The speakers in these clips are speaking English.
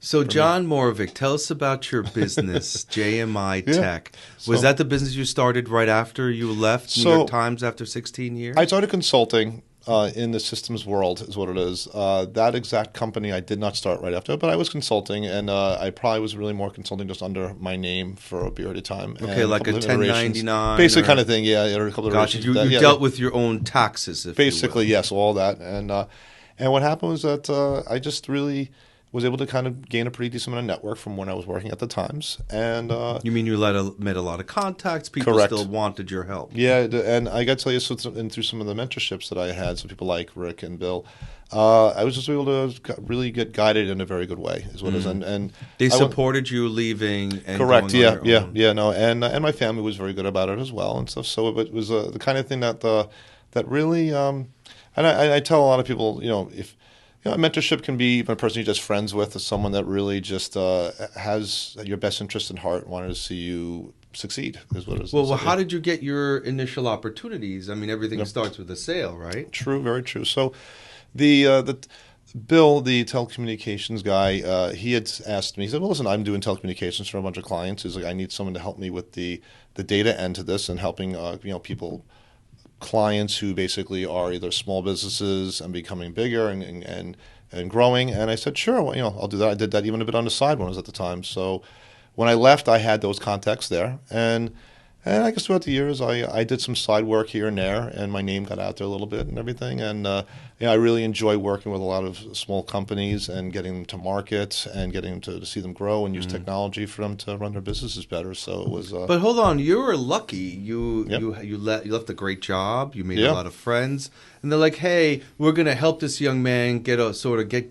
So John Moravcik, tell us about your business, JMI Tech. Was So- that the business you started right after you left New York Times after 16 years? I started consulting in the systems world is what it is. That exact company I did not start right after, but I was consulting, and I probably was really more consulting just under my name for a period of time. Okay, and like a 1099? Basic kind of thing, yeah. A couple of Gotcha. iterations You, of that. you dealt with your own taxes, if Basically, you will. yes, all that. And what happened was that I just really was able to kind of gain a pretty decent amount of network from when I was working at the Times. And You mean you met a lot of contacts? People Correct. still wanted your help. yeah, and I got to tell you, and through some of the mentorships that I had, so people like Rick and Bill, I was just able to really get guided in a very good way, is what it is. And They supported you leaving and correct, going on your own. no, and my family was very good about it as well and stuff. So it was the kind of thing that really, and I tell a lot of people, if mentorship can be a person you're just friends with, or someone that really just has your best interest in heart, wanted to see you succeed, is what it is. Well, how did you get your initial opportunities? I mean, everything starts with a sale, right? True, very true. So the Bill, the telecommunications guy, he had asked me, he said, well, listen, I'm doing telecommunications for a bunch of clients. He's like, I need someone to help me with the data end to this and helping people, clients who basically are either small businesses and becoming bigger and growing. And I said, sure, well, I'll do that. I did that even a bit on the side when I was at the time. So when I left, I had those contacts there. And I guess throughout the years, I did some side work here and there, and my name got out there a little bit and everything. And I really enjoy working with a lot of small companies and getting them to market and getting them to see them grow and use technology for them to run their businesses better. So it was. But hold on, you were lucky. You left a great job. You made a lot of friends, and they're like, "Hey, we're going to help this young man get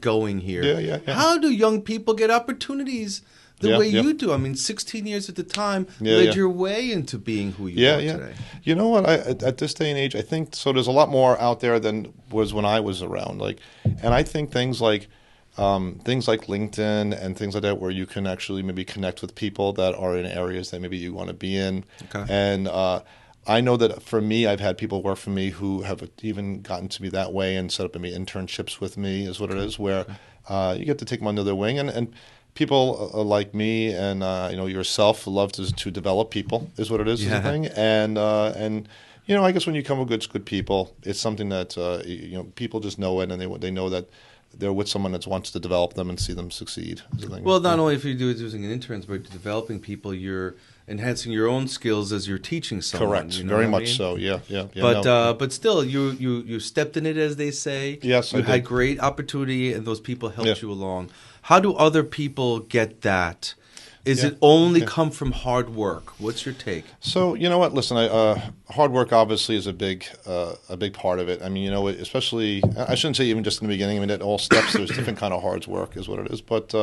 going here." Yeah. How do young people get opportunities the way you do? I mean, 16 years at the time led your way into being who you are today. You know what? At this day and age, I think so. There's a lot more out there than was when I was around. And I think things like LinkedIn and things like that, where you can actually maybe connect with people that are in areas that maybe you want to be in. Okay. And I know that for me, I've had people work for me who have even gotten to me that way and set up maybe internships with me, is what it is, where you get to take them under their wing and people like me and yourself love to develop people, is what it is the thing. And I guess when you come with good people, it's something that people just know it, and they know that they're with someone that wants to develop them and see them succeed. Is the thing. Well, not only if you do it using an interns, but developing people, you're enhancing your own skills as you're teaching someone. Correct, very much so. Yeah. But still, you stepped in it, as they say. Yes, you I did. had great opportunity, and those people helped you along. How do other people get that? Is it only come from hard work? What's your take? So you know what? Listen, hard work obviously is a big part of it. I mean, especially I shouldn't say even just in the beginning. I mean, at all steps, there's different kind of hard work, is what it is. But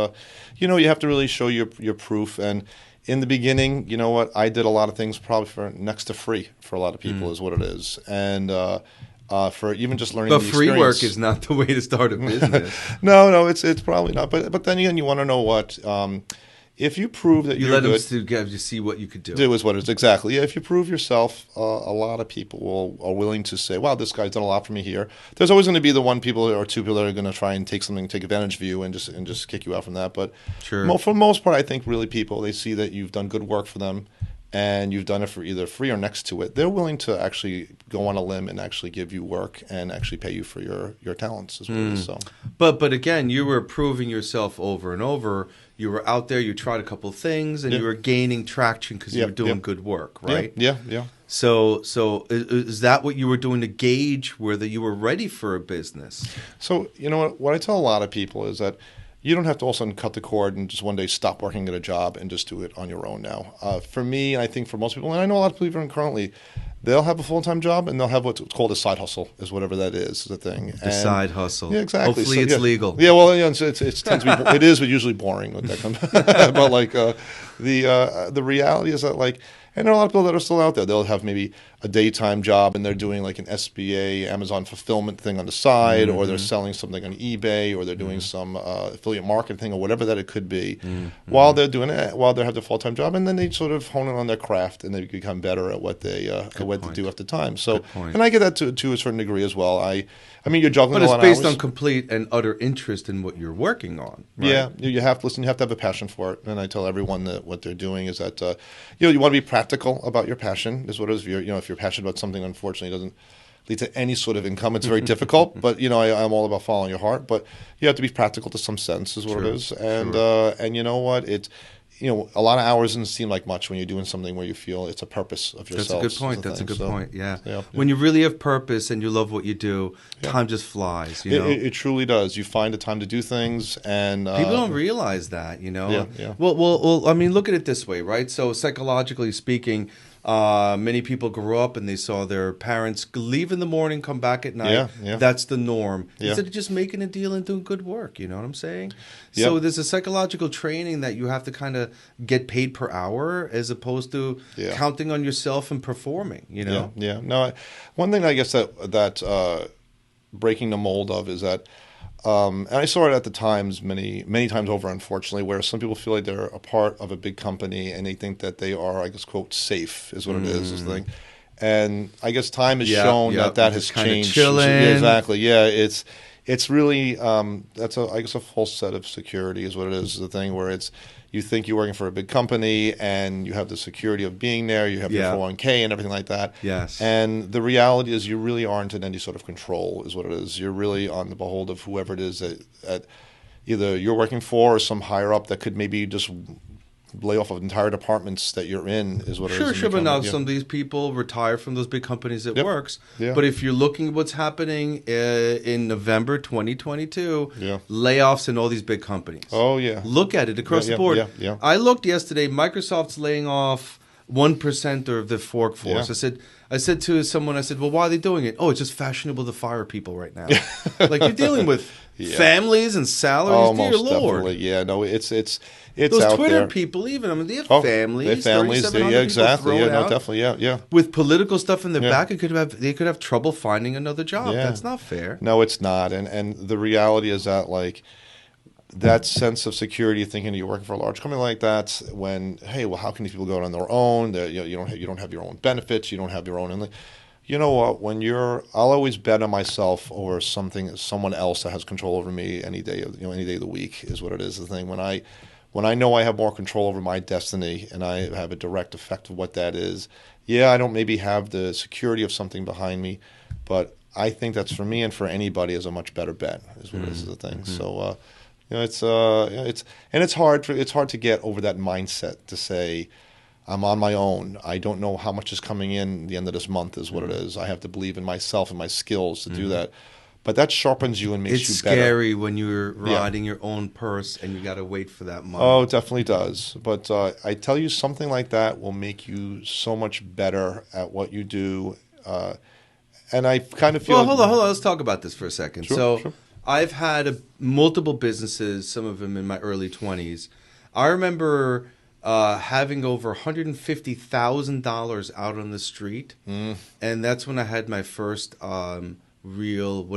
you have to really show your proof. And in the beginning, you know what? I did a lot of things probably for next to free for a lot of people, is what it is. And for even just learning. But the free experience. work is not the way to start a business. No, it's probably not. But then again, you want to know what. If you prove that you you're let good, them to see what you could do. Do is what it is, exactly. Yeah, if you prove yourself, a lot of people are willing to say, "Wow, this guy's done a lot for me here." There's always going to be the one people or two people that are going to try and take advantage of you and just kick you out from that. But sure. For the most part, I think really people, they see that you've done good work for them, and you've done it for either free or next to it. They're willing to actually go on a limb and actually give you work and actually pay you for your talents as well. So. But again, you were proving yourself over and over. You were out there, you tried a couple of things, and you were gaining traction because you were doing good work, right? Yeah. So is that what you were doing to gauge whether you were ready for a business? So, you know what I tell a lot of people is that you don't have to all of a sudden cut the cord and just one day stop working at a job and just do it on your own now. For me, and I think for most people, and I know a lot of people even currently, they'll have a full-time job and they'll have what's called a side hustle, is whatever that is the thing. The side hustle. Yeah, exactly. Hopefully it's legal. Yeah, well, it tends to be, it is usually boring with that. But the reality is that and there are a lot of people that are still out there. They'll have maybe a daytime job and they're doing like an SBA Amazon fulfillment thing on the side, or they're selling something on eBay, or they're doing some affiliate marketing thing, or whatever that it could be, while they're doing it, while they have their full-time job, and then they sort of hone in on their craft and they become better at what they do at the time. So, and I get that to a certain degree as well. I mean, you're juggling a lot of hours. But it's based on complete and utter interest in what you're working on. Right? Yeah, you have to listen. You have to have a passion for it. And I tell everyone that what they're doing is that you want to be practical about your passion. Is what it is. If you're passionate about something, unfortunately, it doesn't lead to any sort of income. It's very difficult. But I'm all about following your heart. But you have to be practical to some sense. Is what it is. And you know what? A lot of hours doesn't seem like much when you're doing something where you feel it's a purpose of yourself. That's a good point. Yeah. When you really have purpose and you love what you do, time just flies. It truly does. You find the time to do things, and people don't realize that. Yeah. Well. I mean, look at it this way, right? So psychologically speaking, many people grew up and they saw their parents leave in the morning, come back at night. Yeah. That's the norm. Yeah. Instead of just making a deal and doing good work. You know what I'm saying? So there's a psychological training that you have to kind of get paid per hour as opposed to counting on yourself and performing. Yeah. No, one thing I guess that breaking the mold of is that. And I saw it at the times many times over, unfortunately, where some people feel like they're a part of a big company and they think that they are, I guess, quote, safe is what it is the thing. And I guess time has shown that has changed. Chilling. Exactly. Yeah, it's really that's a false set of security is what it is the thing where you think you're working for a big company and you have the security of being there, you have your 401k and everything like that. Yes. And the reality is you really aren't in any sort of control is what it is. You're really on the behold of whoever it is that either you're working for or some higher up that could maybe just lay off of entire departments that you're in is what it is. Sure, but now some of these people retire from those big companies. It works. Yeah. But if you're looking at what's happening in November 2022, layoffs in all these big companies. Oh, yeah. Look at it across the board. Yeah. I looked yesterday, Microsoft's laying off 1% of the workforce. I said to someone, well, why are they doing it? Oh, it's just fashionable to fire people right now. Like you're dealing with families and salaries. Oh, dear most Lord. definitely. Yeah, no, it's those out Twitter there. people, even they have families. They have families. Exactly. Yeah, no, definitely. Yeah. With political stuff in their back, they could have trouble finding another job. Yeah. That's not fair. No, it's not. And the reality is that that sense of security, thinking you're working for a large company like that, when how can these people go out on their own? You don't have your own benefits. You don't have your own. You know what? I'll always bet on myself over someone else that has control over me any day of the week is what it is. The thing when I know I have more control over my destiny and I have a direct effect of what that is. Yeah, I don't maybe have the security of something behind me, but I think that's for me and for anybody is a much better bet. Is what it is the thing. So. It's hard to get over that mindset to say I'm on my own. I don't know how much is coming in at the end of this month is what it is. I have to believe in myself and my skills to do that. But that sharpens you and makes you better. It's scary when you're riding your own purse and you got to wait for that money. Oh, it definitely does. But I tell you, something like that will make you so much better at what you do. And I kind of feel... Well, hold on. Let's talk about this for a second. Sure. I've had multiple businesses, some of them in my early 20s. I remember having over $150,000 out on the street. And that's when I had my first real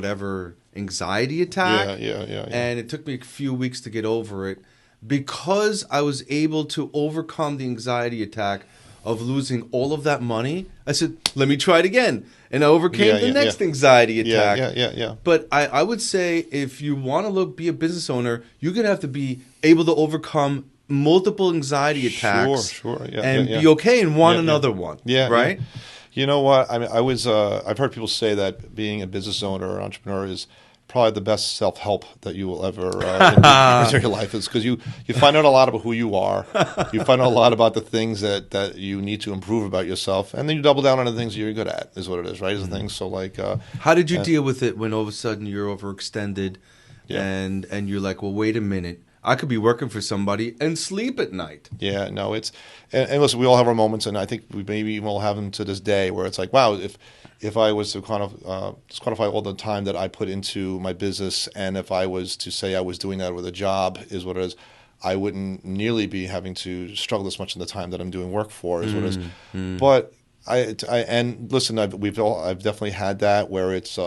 anxiety attack. Yeah. And it took me a few weeks to get over it. Because I was able to overcome the anxiety attack of losing all of that money, I said, let me try it again. And I overcame the next anxiety attack. Yeah. But I would say if you want to be a business owner, you're going to have to be able to overcome multiple anxiety attacks be okay and want another one. Yeah. Right? Yeah. You know what? I mean, I've heard people say that being a business owner or entrepreneur is probably the best self-help that you will ever in your life is because you find out a lot about who you are. You find out a lot about the things that you need to improve about yourself, and then you double down on the things you're good at is what it is, right? Is the thing. So how did you deal with it when all of a sudden you're overextended and you're like, well, wait a minute. I could be working for somebody and sleep at night. Yeah, no, and listen, we all have our moments, and I think we maybe even will have them to this day where it's like, wow, if I was to quantify all the time that I put into my business, and if I was to say I was doing that with a job, is what it is, I wouldn't nearly be having to struggle as much in the time that I'm doing work for, is what it is. But And listen, I've definitely had that where it's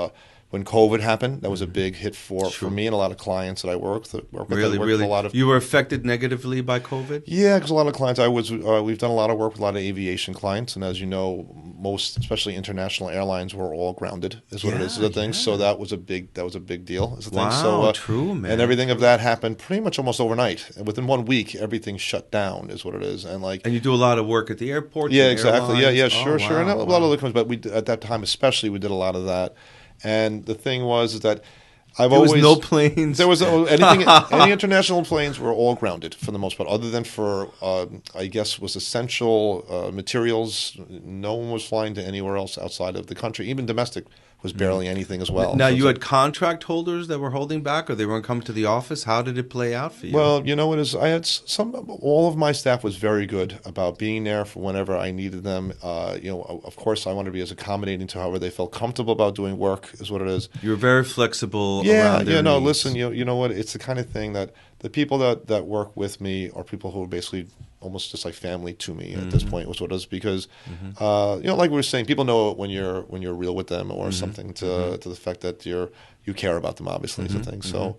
when COVID happened, that was a big hit for me and a lot of clients that I work with. Really, really. You were affected negatively by COVID? Yeah, because a lot of clients, we've done a lot of work with a lot of aviation clients, and as you know, most, especially international airlines, were all grounded. Is what it is. The thing. So that was a big deal. Is the thing. So, true, man. And everything of that happened pretty much almost overnight. And within 1 week, everything shut down. Is what it is. And you do a lot of work at the airport. Yeah, exactly. Airlines. Yeah, sure. And a lot of other companies, but we at that time especially we did a lot of that. And the thing was that there was no planes. There was any international planes were all grounded for the most part, other than for I guess was essential materials. No one was flying to anywhere else outside of the country. Even domestic was barely anything as well. Now, you had contract holders that were holding back, or they weren't coming to the office? How did it play out for you? Well, I had all of my staff was very good about being there for whenever I needed them. Of course, I wanted to be as accommodating to however they felt comfortable about doing work, is what it is. You're very flexible around their needs. Listen, you know what? It's the kind of thing that the people that work with me are people who are basically almost just like family to me at this point, was what it is, because like we were saying, people know when you're real with them or something to the fact that you care about them, obviously, is the thing. So,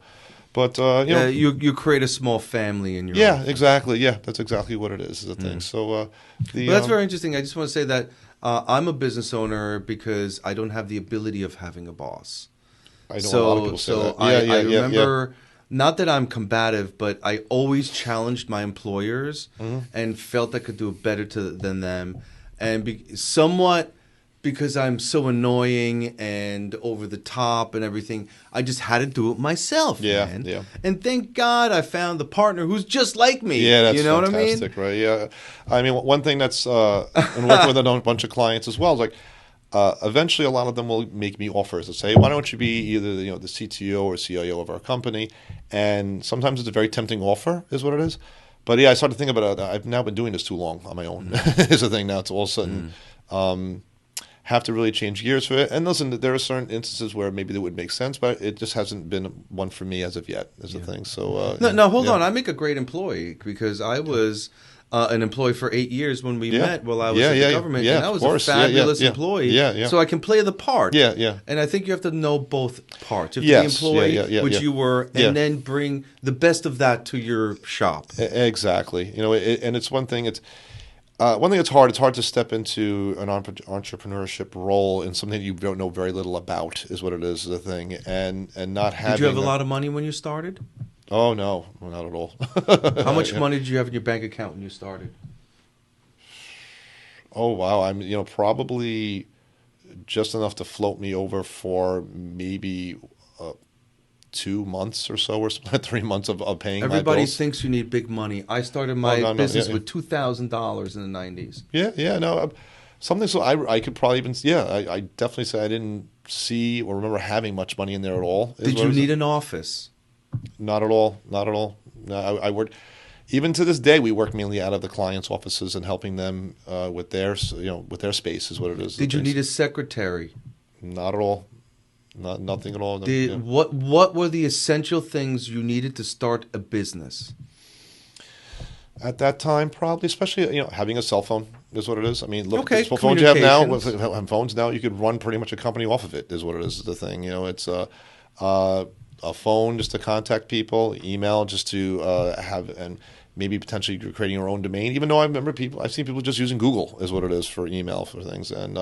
but you create a small family in your office. Exactly. Yeah, that's exactly what it is the thing. So that's very interesting. I just want to say that I'm a business owner because I don't have the ability of having a boss. I know a lot of people say that. I remember. Not that I'm combative, but I always challenged my employers and felt I could do it better than them. And somewhat because I'm so annoying and over the top and everything, I just had to do it myself, man. Yeah. And thank God I found the partner who's just like me. Yeah, that's fantastic, right? Yeah. I mean, one thing that's, and working with a bunch of clients as well, is like, eventually, a lot of them will make me offers to say, "Why don't you be either the CTO or CIO of our company?" And sometimes it's a very tempting offer, is what it is. But I started thinking about it. I've now been doing this too long on my own. Is the thing now. It's all of a sudden have to really change gears for it. And listen, there are certain instances where maybe that would make sense, but it just hasn't been one for me as of yet. Is the thing. So no, hold on. I make a great employee because I was. An employee for 8 years when we met while I was at the government, and I was a fabulous employee. So I can play the part. And I think you have to know both parts. You have to be an employee, which you were, and then bring the best of that to your shop. Exactly. And it's one thing. It's one thing that's hard. It's hard to step into an entrepreneurship role in something that you don't know very little about. Is what it is. The thing, and not having. Did you have a lot of money when you started? Oh, no, not at all. How much money did you have in your bank account when you started? Oh, wow. I'm, probably just enough to float me over for maybe 2 months or so, or 3 months of paying Everybody my bills. Thinks you need big money. I started my business with $2,000 in the 90s. Something so I could probably even, I definitely say I didn't see or remember having much money in there at all. Did you need an office? Not at all. No, I worked. Even to this day, we work mainly out of the clients' offices and helping them with their space is what it is. Did you need a secretary? Not at all. Nothing at all. What were the essential things you needed to start a business? At that time, probably, especially having a cell phone is what it is. I mean, look, the phones you have now, with phones now, you could run pretty much a company off of it. Is what it is. The thing, it's a phone just to contact people, email just to have, and maybe potentially creating your own domain. Even though I've seen people just using Google is what it is for email for things. And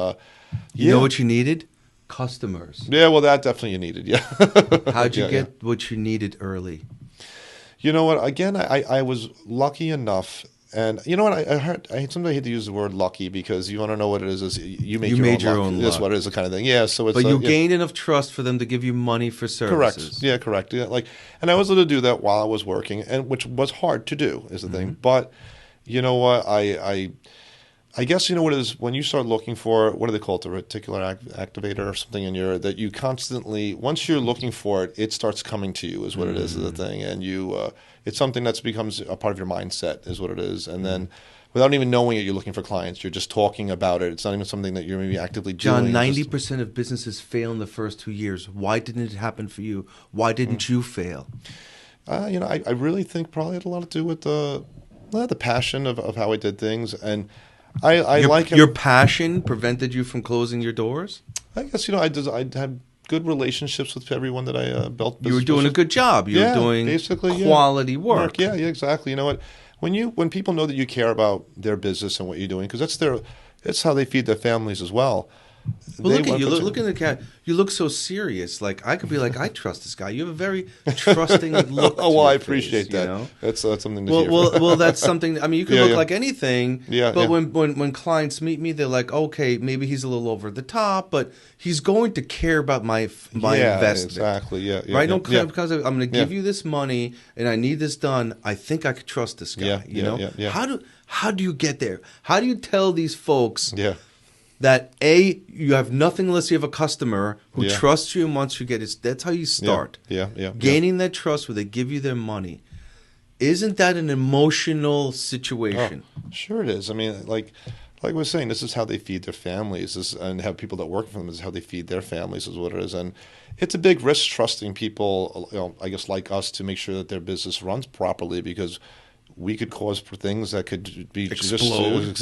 you know what you needed? Customers. Yeah, well, that definitely you needed. Yeah. How'd you get what you needed early? You know what? Again, I was lucky enough. And you know what? I sometimes hate to use the word lucky because you want to know what it is you made your own luck. That's what it is, the kind of thing. Yeah. So it's. But you gained enough trust for them to give you money for services. Correct. Yeah, and I was able to do that while I was working, and which was hard to do is the thing. But you know what? I guess you know what it is when you start looking for, what do they call it, the reticular activator or something in your, that you constantly, once you're looking for it, it starts coming to you is what it is the thing. And you, it's something that becomes a part of your mindset is what it is. And then without even knowing it, you're looking for clients. You're just talking about it. It's not even something that you're maybe actively doing. John, 90% of businesses fail in the first 2 years. Why didn't it happen for you? Why didn't you fail? I really think probably had a lot to do with the passion of how I did things. And I like it. Your passion prevented you from closing your doors? I guess, I had good relationships with everyone that I built You were business doing a with. good job. You were doing basically, quality work. Yeah, exactly. You know what? When people know that you care about their business and what you're doing, because that's how they feed their families as well. Well, look at you. Look in the cat. You look so serious. Like I could be like, I trust this guy. You have a very trusting look. Oh, well, to your I appreciate face, that. You know? That's something to Well, hear. well, that's something. I mean, you can look like anything. Yeah, But yeah. when clients meet me, they're like, okay, maybe he's a little over the top, but he's going to care about my investment. Exactly. Yeah, Right? Yeah, Don't yeah. because I'm going to give you this money and I need this done. I think I could trust this guy. Yeah, you know? yeah. How do you get there? How do you tell these folks? Yeah. That you have nothing unless you have a customer who Yeah. trusts you, and once you get it, that's how you start. Yeah. Gaining that trust where they give you their money. Isn't that an emotional situation? Oh, sure it is. I mean, like I was saying, this is how they feed their families, and have people that work for them. This is how they feed their families, is what it is. And it's a big risk trusting people, I guess, like us, to make sure that their business runs properly, because we could cause things that could be Explode.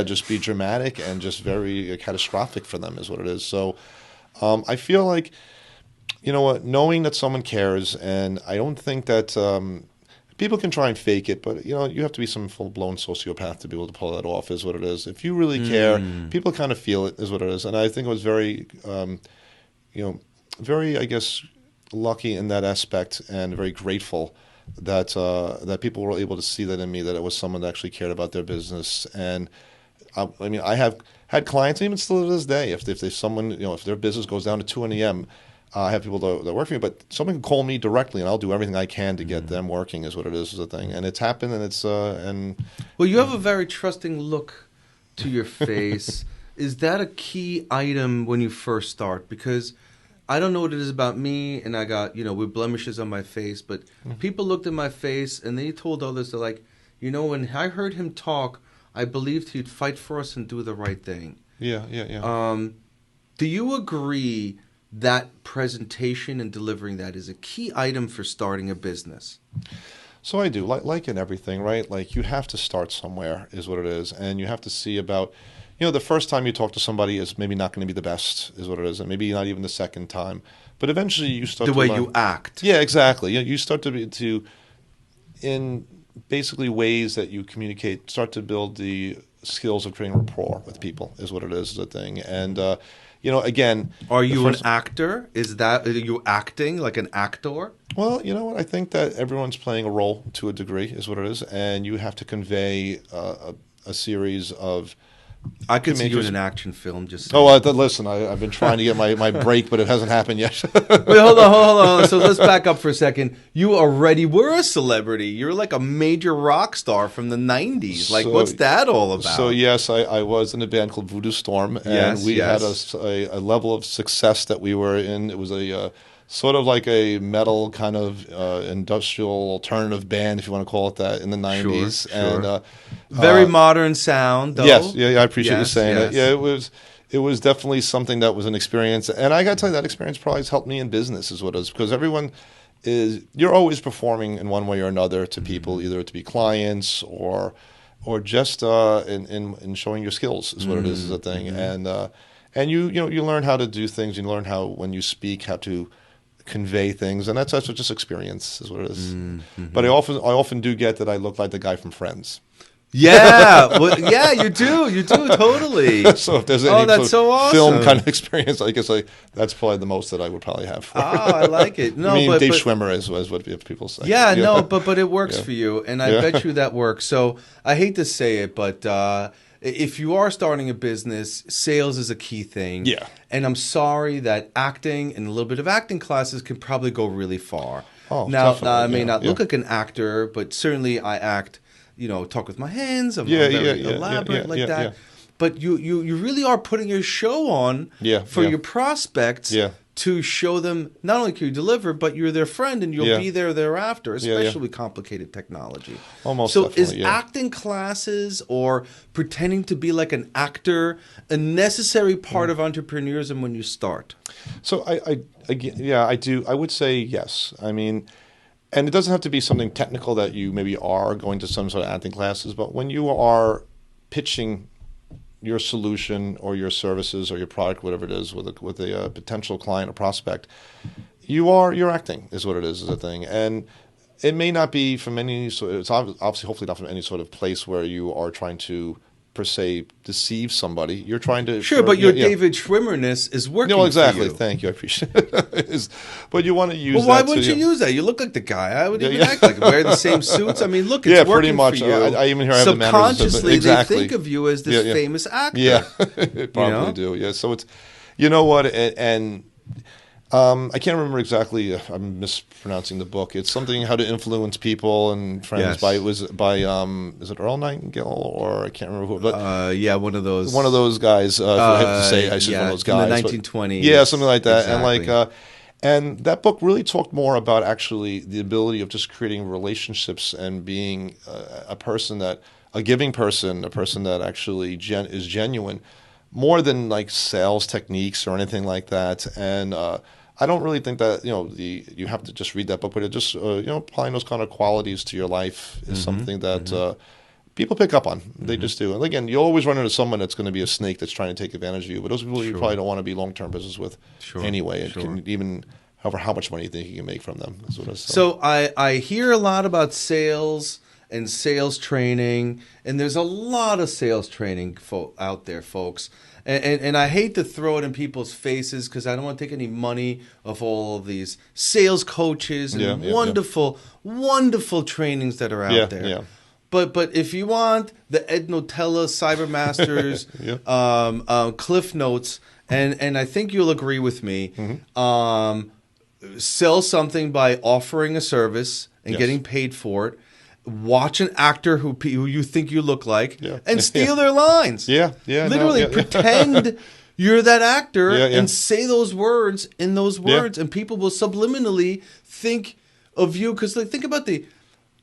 just be dramatic and just very catastrophic for them, is what it is. So I feel like, you know what, knowing that someone cares, and I don't think that people can try and fake it, but you have to be some full-blown sociopath to be able to pull that off, is what it is. If you really care, people kind of feel it, is what it is. And I think it was very, very, I guess, lucky in that aspect, and very grateful that people were able to see that in me, that it was someone that actually cared about their business. And I mean, I have had clients, even still to this day, if someone, if their business goes down to 2 a.m., I have people that work for me, but someone can call me directly, and I'll do everything I can to get them working, is what it is the thing. And it's happened, and it's Well, you have a very trusting look to your face. Is that a key item when you first start? Because I don't know what it is about me, and I got, with blemishes on my face, but people looked at my face and they told others, they're like, when I heard him talk, I believed he'd fight for us and do the right thing. Yeah. Do you agree that presentation and delivering that is a key item for starting a business? So I do, like in everything, right? Like, you have to start somewhere, is what it is, and you have to see about. The first time you talk to somebody is maybe not going to be the best, is what it is, and maybe not even the second time. But eventually you start the to way learn. you act. Yeah, exactly. You start in basically ways that you communicate, start to build the skills of creating rapport with people, is what it is the thing. And, again. Are you an actor? Are you acting like an actor? Well, you know what? I think that everyone's playing a role to a degree, is what it is. And you have to convey a series of. I could see you in an action film. Just saying. Listen, I've been trying to get my break, but it hasn't happened yet. Wait, hold on. So let's back up for a second. You already were a celebrity. You're like a major rock star from the 90s. Like, what's that all about? So, yes, I was in a band called Voodoo Storm, and we had a level of success that we were in. It was a sort of like a metal kind of industrial alternative band, if you want to call it that, in the 90s. Sure. And very modern sound, though. Yes, yeah, I appreciate you saying yes. it. Yeah, it was definitely something that was an experience. And I got to tell you, that experience probably has helped me in business, is what it is, because you're always performing in one way or another to people, either to be clients or just in showing your skills, is what it is a thing. And you learn how to do things. You learn how, when you speak, how to convey things, and that's just experience, is what it is. But I often do get that I look like the guy from Friends. Yeah, you do totally. So if there's any that's so awesome. film kind of experience, I guess that's probably the most that I would probably have. I like it. No, I mean, but Dave Schwimmer is what people say. Yeah, no, but it works for you, and I bet you that works. So I hate to say it, but if you are starting a business, sales is a key thing. Yeah. And I'm sorry that acting and a little bit of acting classes can probably go really far. Oh, now definitely. I may not look like an actor, but certainly I act. Talk with my hands. I'm very elaborate like that. Yeah. But you really are putting your show on for your prospects to show them not only can you deliver, but you're their friend and you'll be there thereafter, especially with complicated technology. Almost so is definitely, acting classes or pretending to be like an actor a necessary part of entrepreneurism when you start? So I do. I would say yes. I mean, and it doesn't have to be something technical that you maybe are going to some sort of acting classes, but when you are pitching your solution or your services or your product, whatever it is, with a potential client or prospect, you're acting is what it is a thing. And it may not be from any sort. It's obviously, hopefully, not from any sort of place where you are trying to, per se, deceive somebody. You're trying to but your David Schwimmerness is working. No, exactly. For you. Thank you. I appreciate it. But you want to use. Well, why wouldn't you use that? You look like the guy. I would even act like it. Wear the same suits. I mean, look, it's working pretty much. for you. I even hear I have the subconsciously exactly. they think of you as this famous actor. Yeah, probably do. Yeah, so it's, you know what, and. I can't remember exactly. I'm mispronouncing the book. It's something How to Influence People and Friends by is it Earl Nightingale or I can't remember who. But one of those. One of those guys. I have to say, I should one of those guys. In the 1920s. Yeah, something like that. Exactly. And that book really talked more about actually the ability of just creating relationships and being a giving person, a person that actually is genuine, more than like sales techniques or anything like that. And I don't really think that you have to just read that book, but it just applying those kind of qualities to your life is something that people pick up on. They just do. And again, you always run into someone that's going to be a snake that's trying to take advantage of you. But those people you probably don't want to be long-term business with anyway. It can even, however, how much money you think you can make from them. So I hear a lot about sales and sales training, and there's a lot of sales training out there, folks. And I hate to throw it in people's faces because I don't want to take any money off all of these sales coaches and wonderful trainings that are out there. Yeah. But if you want the Ed Nutella Cybermasters Cliff Notes, and I think you'll agree with me, sell something by offering a service and getting paid for it. Watch an actor who you think you look like and steal their lines. Literally pretend you're that actor and say those words in those words, and people will subliminally think of you. Because think about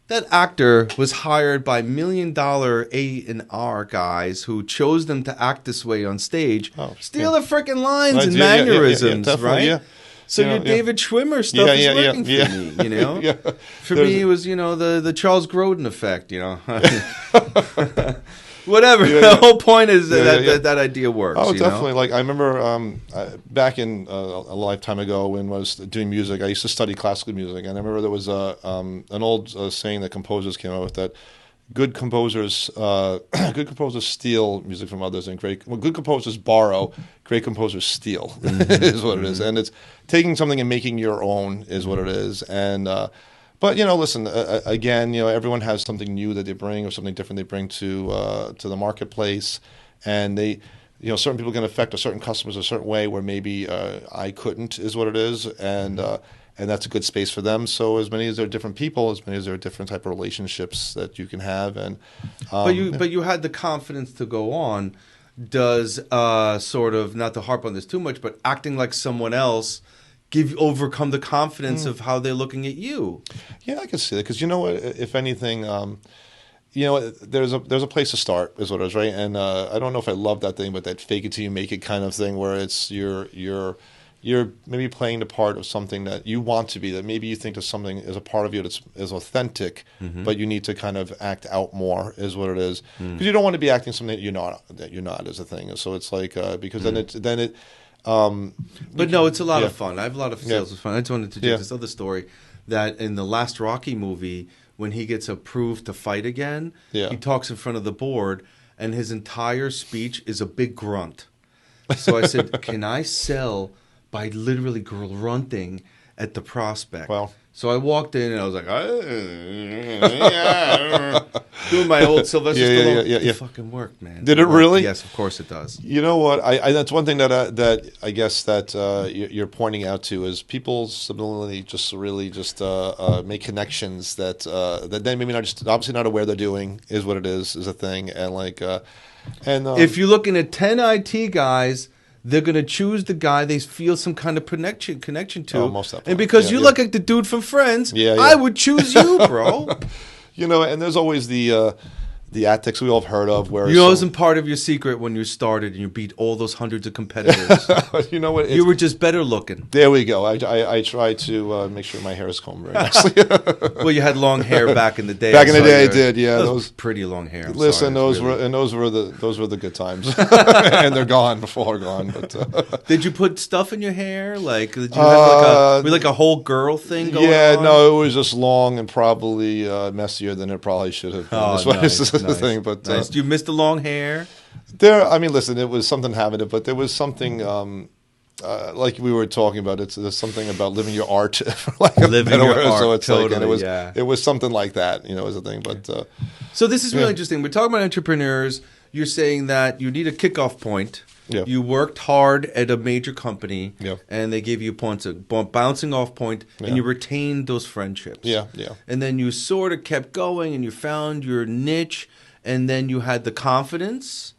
that actor was hired by $1 million A&R guys who chose them to act this way on stage. Steal the freaking lines and mannerisms, right? Yeah. So your David Schwimmer stuff is working for me, you know? For me, it was, the Charles Grodin effect, Whatever. The whole point is that idea works. Oh, definitely. Like, I remember back in a lifetime ago when I was doing music, I used to study classical music. And I remember there was an old saying that composers came up with that good composers steal music from others, and good composers borrow, great composers steal is what it is. And it's taking something and making your own is what it is. And but listen, again, everyone has something new that they bring or something different they bring to the marketplace, and they certain people can affect a certain customers a certain way where maybe I couldn't is what it is. And that's a good space for them. So as many as there are different people, as many as there are different type of relationships that you can have. And but you had the confidence to go on. Does sort of, not to harp on this too much, but acting like someone else overcome the confidence of how they're looking at you? Yeah, I can see that, because if anything, there's a place to start is what it is, right? And I don't know if I love that thing, but that fake it till you make it kind of thing, where it's you're maybe playing the part of something that you want to be, that maybe you think of something as a part of you that is authentic, but you need to kind of act out more is what it is, because you don't want to be acting something that you're not as a thing. So it's like because then it. But no, it's a lot of fun. I have a lot of sales with fun. I just wanted to do this other story that in the last Rocky movie, when he gets approved to fight again, he talks in front of the board, and his entire speech is a big grunt. So I said, "Can I sell by literally grunting at the prospect?" Well, so I walked in and I was like, doing my old Sylvester Stallone. It fucking worked, man. Did it really? Yes, of course it does. You know what? I that's one thing that I guess that you're pointing out to is people subliminally just really just make connections that then maybe not just obviously not aware they're doing is what it is a thing, and like if you're looking at 10 IT guys, they're going to choose the guy they feel some kind of connection to. Oh, most definitely. And because you look like the dude from Friends, I would choose you, bro. And there's always the the antics we all have heard of. Where You know, it wasn't part of your secret when you started and you beat all those hundreds of competitors. you know what? You were just better looking. There we go. I try to make sure my hair is combed very nicely. Well, you had long hair back in the day. Back in the day, I did. Yeah, those pretty long hair. Listen, those were the good times, and they're gone before gone. But did you put stuff in your hair? Like, did you have like a whole girl thing going on? Yeah, no, it was just long and probably messier than it probably should have been. Oh, This nice. the thing, but Nice. You missed the long hair? I mean, listen, it was something having it, but there was something like we were talking about. There's something about living your art, for lack of Living better your word. art, So it's totally, like, and it was something like that, as a thing. But so this is really interesting. We're talking about entrepreneurs. You're saying that you need a kickoff point. Yeah. You worked hard at a major company, Yeah. and they gave you points, a bouncing off point, and Yeah. you retained those friendships. Yeah. And then you sort of kept going, and you found your niche, and then you had the confidence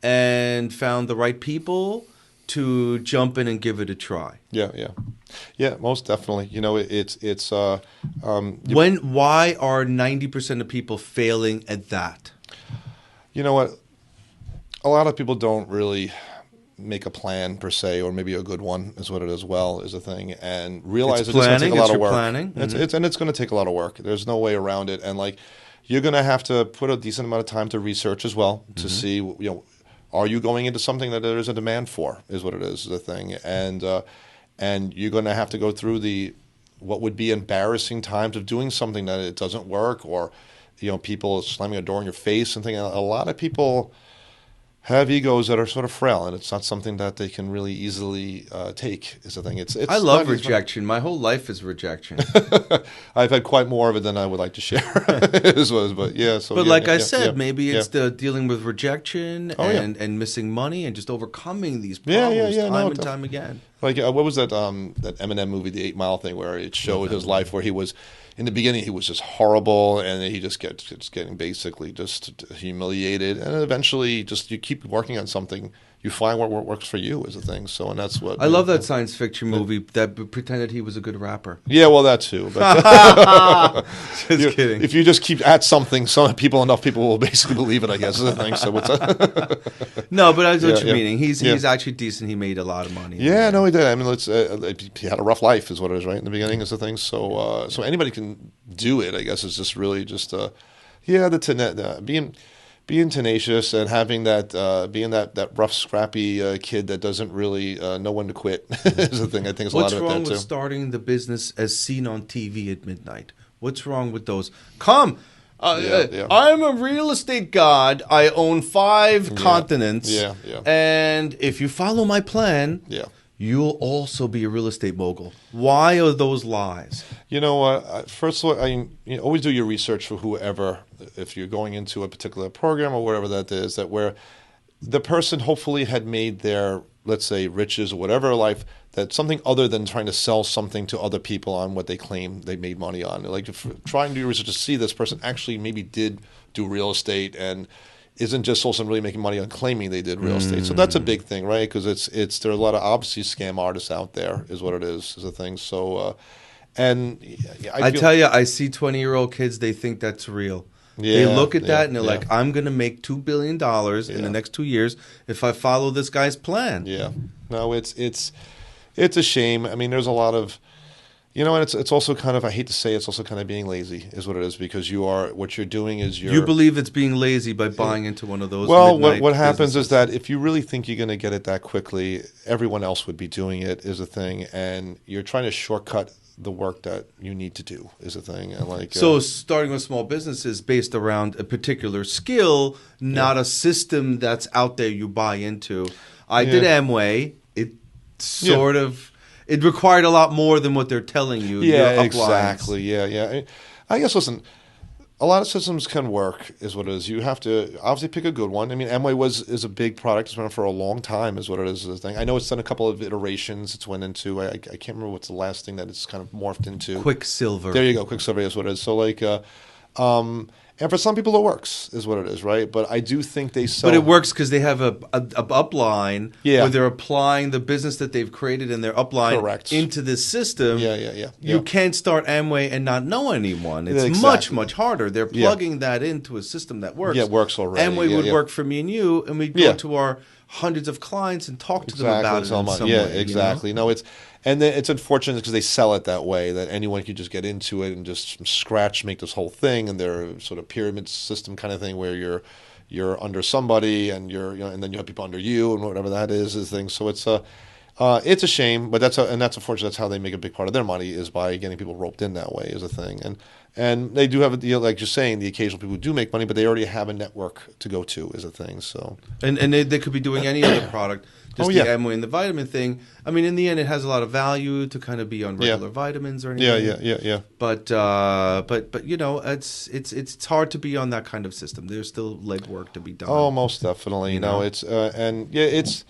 and found the right people to jump in and give it a try. Yeah, most definitely. It's Why are 90% of people failing at that? You know what? A lot of people don't really make a plan per se, or maybe a good one is what it is. Well, is a thing, and realize It's it's going to take a lot your of work. planning. It's going to take a lot of work. There's no way around it, and like you're going to have to put a decent amount of time to research as well to see are you going into something that there is a demand for is what it is the thing, and you're going to have to go through what would be embarrassing times of doing something that it doesn't work, or people slamming a door in your face and things. A lot of people have egos that are sort of frail, and it's not something that they can really easily take. Is the thing. I love rejection. My whole life is rejection. I've had quite more of it than I would like to share. But yeah. So, but yeah, like yeah, I said, yeah, maybe it's the dealing with rejection and missing money and just overcoming these problems time and time again. Like what was that Eminem movie, The 8 Mile thing, where it showed his life where he was. In the beginning, he was just horrible, and he just gets getting basically just humiliated, and eventually, just you keep working on something, you find what works for you is the thing. So, and that's what I love that science fiction movie that pretended he was a good rapper. Yeah, well, that too. But Just kidding. If you just keep at something, enough people will basically believe it. I guess is the thing. So No, but I know what you're yeah. meaning. He's actually decent. He made a lot of money. Yeah, no, he did. I mean, he had a rough life, is what it is, right in the beginning, is the thing. So, so anybody can do it. I guess it's just really just being tenacious and having being that rough, scrappy kid that doesn't really know when to quit is the thing. I think it's a lot of it there too. What's wrong with starting the business as seen on TV at midnight? What's wrong with those? Come. I'm a real estate god. I own 5 continents. Yeah. And if you follow my plan, you'll also be a real estate mogul. Why are those lies? You know what? First of all, always do your research for whoever, if you're going into a particular program or whatever that is, that where the person hopefully had made their, let's say, riches or whatever life, that something other than trying to sell something to other people on what they claim they made money on. Like trying to do research to see this person actually maybe did do real estate and isn't just also really making money on claiming they did real estate. So that's a big thing, right? Because there are a lot of obviously scam artists out there is what it is a thing. So, and I tell you, I see 20-year-old kids, they think that's real. They look at that and they're like, I'm going to make $2 billion in the next 2 years if I follow this guy's plan. Yeah. No, it's a shame. I mean, there's a lot of, and it's also kind of, I hate to say it's also kind of being lazy is what it is, because what you're doing is You believe it's being lazy by buying into one of those Well, midnight what happens businesses. is that if you really think you're going to get it that quickly, everyone else would be doing it is a thing, and you're trying to shortcut the work that you need to do is a thing. And so starting with small businesses based around a particular skill, not a system that's out there you buy into. I did Amway. It sort of it required a lot more than what they're telling you. Yeah, exactly. Yeah. I guess, listen, a lot of systems can work is what it is. You have to obviously pick a good one. I mean, Amway is a big product. It's been around for a long time is what it is. The thing. I know it's done a couple of iterations. It's went into, I can't remember what's the last thing that it's kind of morphed into. Quicksilver. There you go. Quicksilver is what it is. So And for some people, it works, is what it is, right? But I do think they sell. But it works because they have a upline Yeah. where they're applying the business that they've created and their upline Correct. into this system. Yeah. You can't start Amway and not know anyone. It's Exactly. much harder. They're plugging that into a system that works. Yeah, it works already. Amway would work for me and you, and we'd go to our hundreds of clients and talk to them about it in some way. Exactly. No, and then it's unfortunate because they sell it that way, that anyone could just get into it and just from scratch make this whole thing, and they're sort of pyramid system kind of thing where you're under somebody and and then you have people under you and whatever that is thing. So it's a shame, but that's unfortunate. That's how they make a big part of their money, is by getting people roped in that way, is a thing. And they do have like you're saying, the occasional people who do make money, but they already have a network to go to, is a thing. So and they could be doing any other product. Just the Amway and the vitamin thing. I mean, in the end, it has a lot of value to kind of be on regular vitamins or anything. Yeah. But it's hard to be on that kind of system. There's still legwork to be done. Oh, most definitely. It's it's.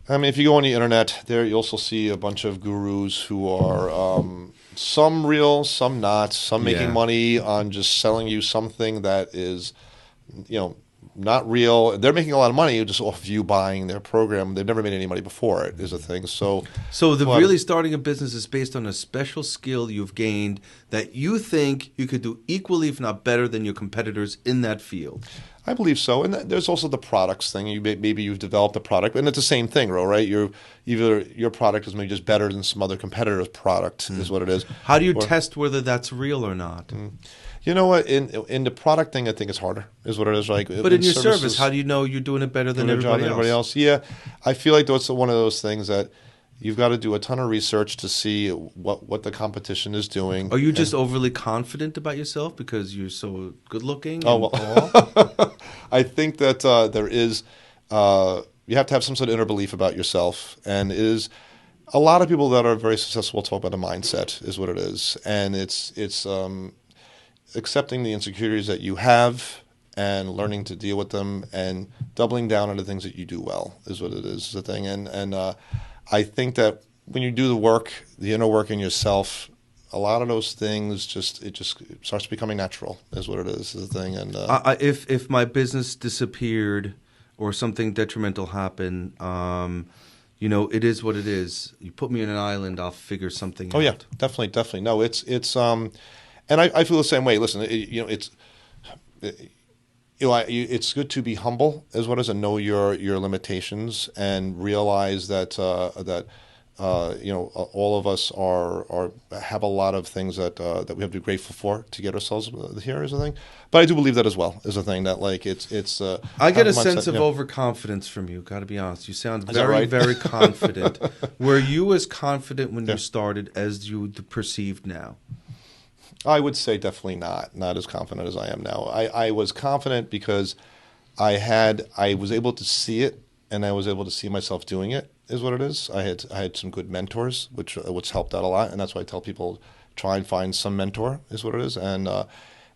I mean, if you go on the internet, there you also see a bunch of gurus who are some real, some not, some making money on just selling you something that is, not real. They're making a lot of money just off you buying their program. They've never made any money before it, is a thing. So really starting a business is based on a special skill you've gained that you think you could do equally, if not better, than your competitors in that field. I believe so. And there's also the products thing. Maybe you've developed a product, and it's the same thing, right? Your product is maybe just better than some other competitor's product, is what it is. How do you test whether that's real or not? You know what? In the product thing, I think it's harder, is what it is. Like, but in your service, how do you know you're doing it better than everybody else? Yeah, I feel like that's one of those things that you've got to do a ton of research to see what the competition is doing. Are you just overly confident about yourself because you're so good looking? Oh, well. I think that there is. You have to have some sort of inner belief about yourself, and it is. A lot of people that are very successful talk about a mindset, is what it is, and it's accepting the insecurities that you have and learning to deal with them and doubling down on the things that you do well, is what it is, the thing. And I think that when you do the work, the inner work in yourself, a lot of those things it starts becoming natural, is what it is the thing. And if my business disappeared or something detrimental happened, it is what it is. You put me on an island, I'll figure something out. Oh yeah, definitely. No, it's and I feel the same way. Listen, it's good to be humble, is what it is, and know your limitations, and realize that all of us have a lot of things that we have to be grateful for to get ourselves here, is a thing. But I do believe that as well, is a thing, that like it's. I get a sense of overconfidence from you. Got to be honest. You sound very very confident. Were you as confident when you started as you perceived now? I would say definitely not as confident as I am now. I was confident because I was able to see it, and I was able to see myself doing it, is what it is. I had some good mentors, which helped out a lot, and that's why I tell people, try and find some mentor, is what it is, and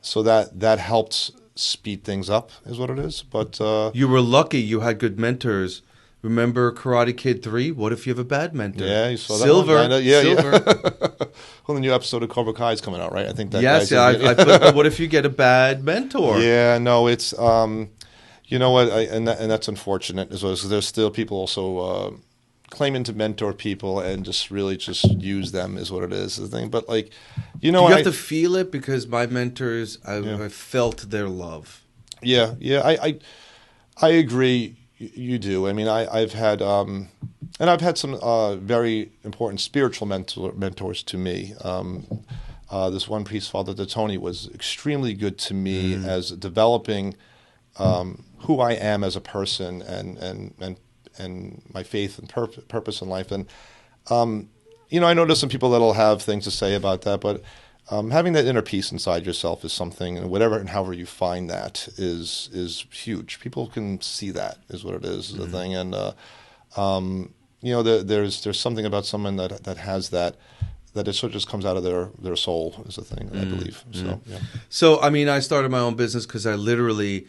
so that helped speed things up, is what it is. But you were lucky you had good mentors. Remember Karate Kid 3? What if you have a bad mentor? Yeah, you saw that Silver. One. Yeah. Well, the new episode of Cobra Kai is coming out, right? I think that. Yes, but what if you get a bad mentor? Yeah, no, it's you know what, and that's unfortunate as well. So there's still people also claiming to mentor people and just really just use them, is what it is, the thing. But like, you have to feel it, because my mentors, I felt their love. Yeah, I agree. You do. I mean, I've had some very important spiritual mentors to me. This one priest, Father Tony, was extremely good to me as developing who I am as a person and my faith and purpose in life. And I know there's some people that'll have things to say about that, but having that inner peace inside yourself is something, and whatever and however you find that is huge. People can see that, is what it is, the thing. And there's something about someone that has that it sort of just comes out of their soul, is the thing, I believe. So yeah. So I mean, I started my own business because I literally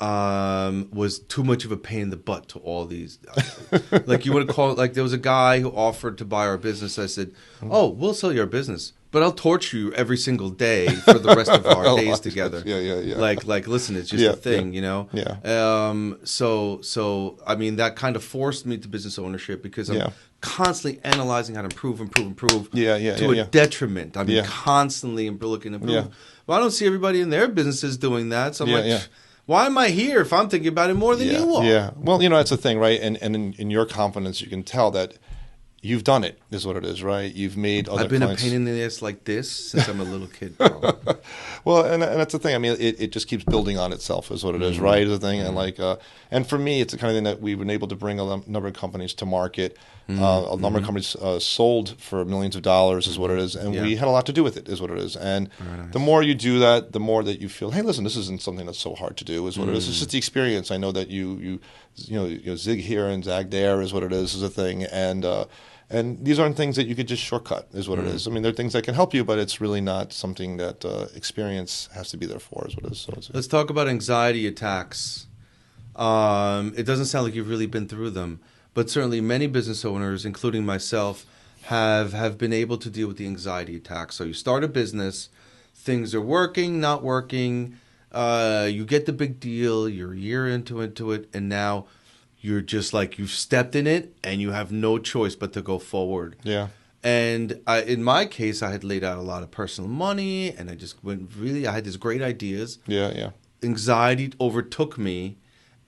was too much of a pain in the butt to all these. Like, you would call it, like, there was a guy who offered to buy our business. I said, "Oh, we'll sell your business, But I'll torture you every single day for the rest of our days together. Yeah. Like, listen, it's just a thing, you know? Yeah. So, I mean, that kind of forced me to business ownership because I'm constantly analyzing how to improve to a detriment. I mean, constantly looking to improve. Yeah. Well, I don't see everybody in their businesses doing that. So I'm like, why am I here if I'm thinking about it more than you are? Yeah. Well, that's the thing, right? And in your confidence, you can tell that you've done it, is what it is, right? You've made other I've been clients... a pain in the ass like this since I'm a little kid, bro. Well, and that's the thing. I mean, it just keeps building on itself, is what it is, right? Is the thing, and for me, it's the kind of thing that we've been able to bring a number of companies to market. A number of companies sold for millions of dollars, is what it is, and we had a lot to do with it, is what it is. And the more you do that, the more that you feel, hey, listen, this isn't something that's so hard to do, is what it is. It's just the experience. I know that you zig here and zag there, is what it is a thing, and these aren't things that you could just shortcut, is what it is. I mean, they're things that can help you, but it's really not something that experience has to be there for, is what it is. So let's talk about anxiety attacks. It doesn't sound like you've really been through them, but certainly many business owners, including myself, have been able to deal with the anxiety attacks. So you start a business, things are working, not working, you get the big deal, you're a year into it, and now you're just like, you've stepped in it and you have no choice but to go forward. Yeah. And in my case, I had laid out a lot of personal money and I just I had these great ideas. Yeah. Anxiety overtook me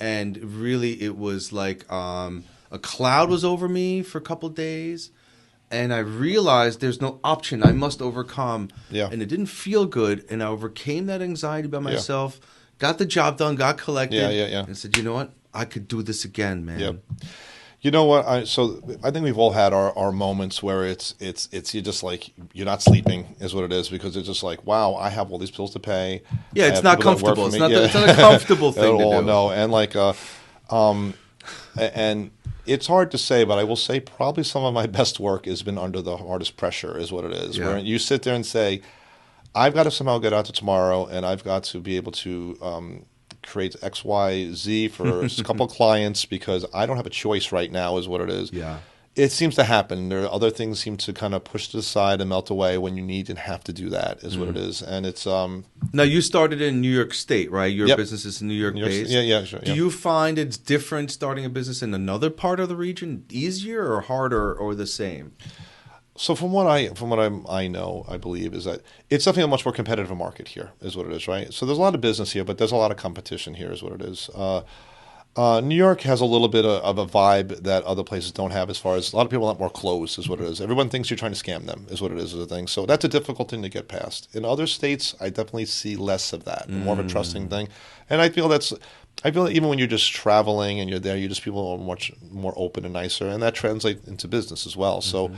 and really it was like a cloud was over me for a couple of days. And I realized there's no option I must overcome. Yeah. And it didn't feel good. And I overcame that anxiety by myself, got the job done, got collected. Yeah. And said, you know what? I could do this again, man. Yep. You know what? So I think we've all had our moments where it's you're just like, you're not sleeping, is what it is, because it's just like, wow, I have all these bills to pay. Yeah, it's not comfortable. It's not a comfortable thing to do. No, and and it's hard to say, but I will say probably some of my best work has been under the hardest pressure, is what it is. Yeah. Where you sit there and say, I've got to somehow get out to tomorrow, and I've got to be able to create X, Y, Z for a couple of clients because I don't have a choice right now, is what it is. Yeah. It seems to happen. There are other things seem to kind of push to the side and melt away when you need and have to do that, is what it is. And it's Now you started in New York State, right? Your business is in New York based. Yeah, sure. Do you find it's different starting a business in another part of the region? Easier or harder or the same? So from what I know, I believe is that it's definitely a much more competitive market here, is what it is, right? So there's a lot of business here, but there's a lot of competition here, is what it is. New York has a little bit of a vibe that other places don't have, as far as a lot of people are more closed, is what it is. Everyone thinks you're trying to scam them, is what it is a thing. So that's a difficult thing to get past. In other states, I definitely see less of that, more of a trusting thing. And I feel that even when you're just traveling and you're there, people are much more open and nicer, and that translates into business as well. So.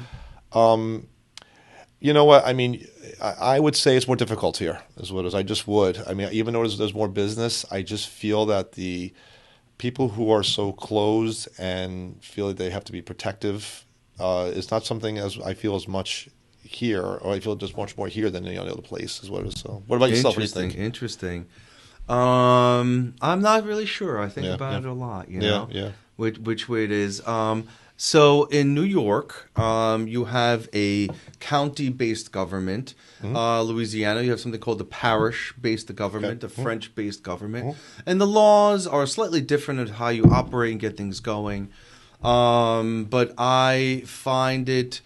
You know what? I mean, I would say it's more difficult here, is what it is. I just would. I mean, even though there's more business, I just feel that the people who are so closed and feel that they have to be protective is not something as I feel as much here, or I feel just much more here than any other place, is what it is. So, what about yourself? What do you think? Interesting. I'm not really sure. I think about it a lot. You know, which way it is. So in New York, you have a county-based government. Louisiana, you have something called the parish-based government, a French-based government. And the laws are slightly different at how you operate and get things going. But I find it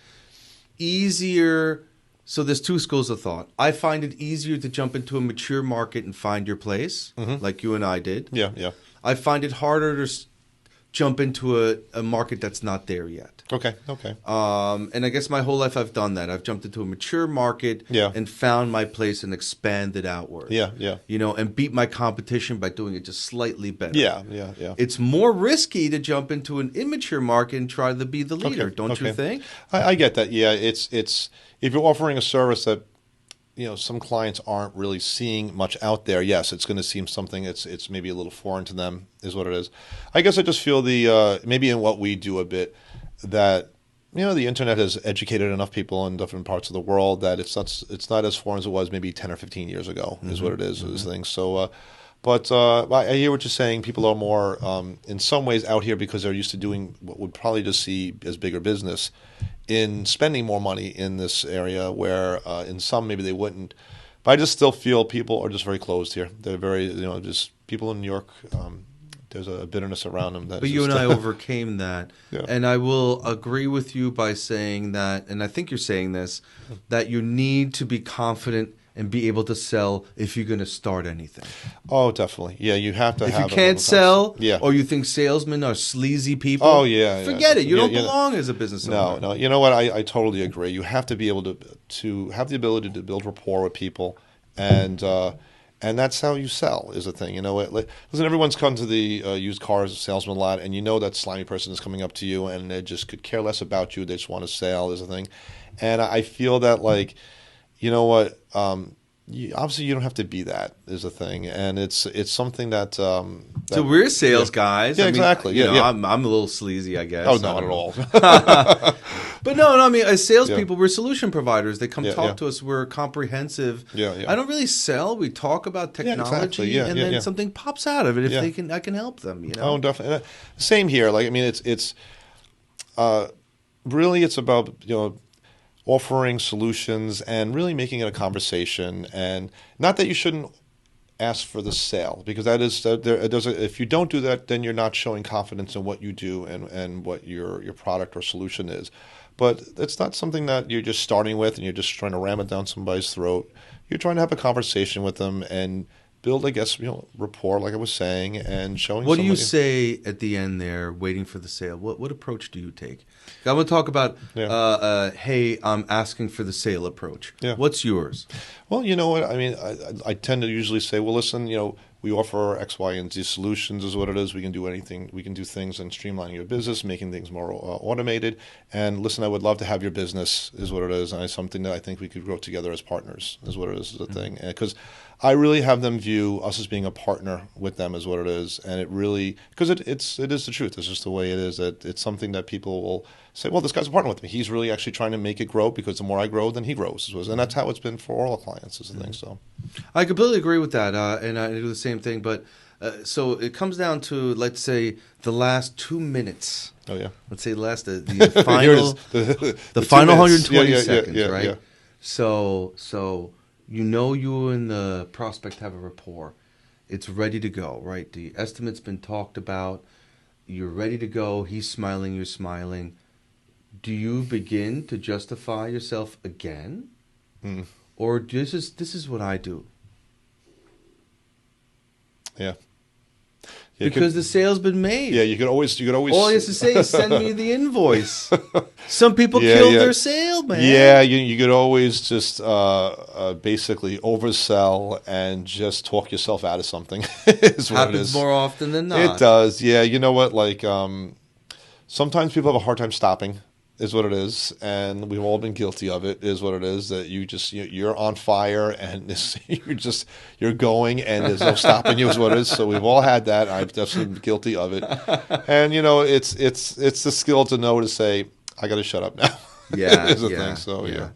easier. So there's two schools of thought. I find it easier to jump into a mature market and find your place, like you and I did. Yeah. I find it harder to jump into a market that's not there yet. Okay. And I guess my whole life I've done that. I've jumped into a mature market and found my place and expanded outward. Yeah. You know, and beat my competition by doing it just slightly better. Yeah. It's more risky to jump into an immature market and try to be the leader, don't you think? I get that. Yeah, it's if you're offering a service that some clients aren't really seeing much out there, yes, it's going to seem something it's maybe a little foreign to them, is what it is. I guess I just feel maybe in what we do a bit that the internet has educated enough people in different parts of the world that it's not as foreign as it was maybe 10 or 15 years ago, is what it is. Thing. So But I hear what you're saying. People are more, in some ways, out here because they're used to doing what would probably just see as bigger business, in spending more money in this area. Where in some maybe they wouldn't. But I just still feel people are just very closed here. They're very, just people in New York. There's a bitterness around them. But you and I overcame that. Yeah. And I will agree with you by saying that, and I think you're saying this, that you need to be confident and be able to sell if you're going to start anything. Oh, definitely. Yeah, you have to if have. If you can't sell, yeah. or you think salesmen are sleazy people, forget it. You don't belong as a business owner. No. You know what? I totally agree. You have to be able to have the ability to build rapport with people, and that's how you sell is a thing. You know, listen, everyone's come to the used cars salesman a lot, and you know that slimy person is coming up to you, and they just could care less about you. They just want to sell is a thing, and I feel that you know what? Obviously, you don't have to be that. Is a thing, and it's something that. So we're sales guys. Yeah, exactly. I'm a little sleazy, I guess. Oh, not at all. But no. I mean, as salespeople, we're solution providers. They come talk to us. We're comprehensive. Yeah. I don't really sell. We talk about technology, and then something pops out of it. If I can help them. You know. Oh, definitely. Same here. It's really it's about offering solutions and really making it a conversation, and not that you shouldn't ask for the sale, because that is if you don't do that, then you're not showing confidence in what you do and what your product or solution is. But it's not something that you're just starting with and you're just trying to ram it down somebody's throat. You're trying to have a conversation with them and build, I guess, rapport, like I was saying, and showing. What do you say at the end there, waiting for the sale? What approach do you take? I'm going to talk about, hey, I'm asking for the sale approach. Yeah. What's yours? Well, you know what? I mean, I tend to usually say, well, listen, we offer X, Y, and Z solutions is what it is. We can do anything. We can do things in streamlining your business, making things more automated. And listen, I would love to have your business is what it is. And it's something that I think we could grow together as partners is what it is the thing. Because I really have them view us as being a partner with them is what it is. And it really, because it is the truth. It's just the way it is. It's something that people will say, well, this guy's a partner with me. He's really actually trying to make it grow, because the more I grow, then he grows. And that's how it's been for all our clients is the thing. So I completely agree with that. And I do the same thing. But so it comes down to, let's say, the last 2 minutes. Oh, yeah. Let's say the final, the final 120 seconds, right? Yeah. So you and the prospect have a rapport. It's ready to go, right? The estimate's been talked about. You're ready to go. He's smiling. You're smiling. Do you begin to justify yourself again? Or this is what I do? Yeah. Because the sale's been made. Yeah, you could always. All he has to say is send me the invoice. Some people kill their sale, man. Yeah, you could always just basically oversell and just talk yourself out of something. Is what Happens more often than not. It does. Yeah, you know what? Sometimes people have a hard time stopping. Is what it is, and we've all been guilty of it. Is what it is, that you're on fire and you're going and there's no stopping you. Is what it is. So we've all had that. I've definitely been guilty of it, and it's the skill to know to say, I got to shut up now. Yeah, is a thing. So yeah.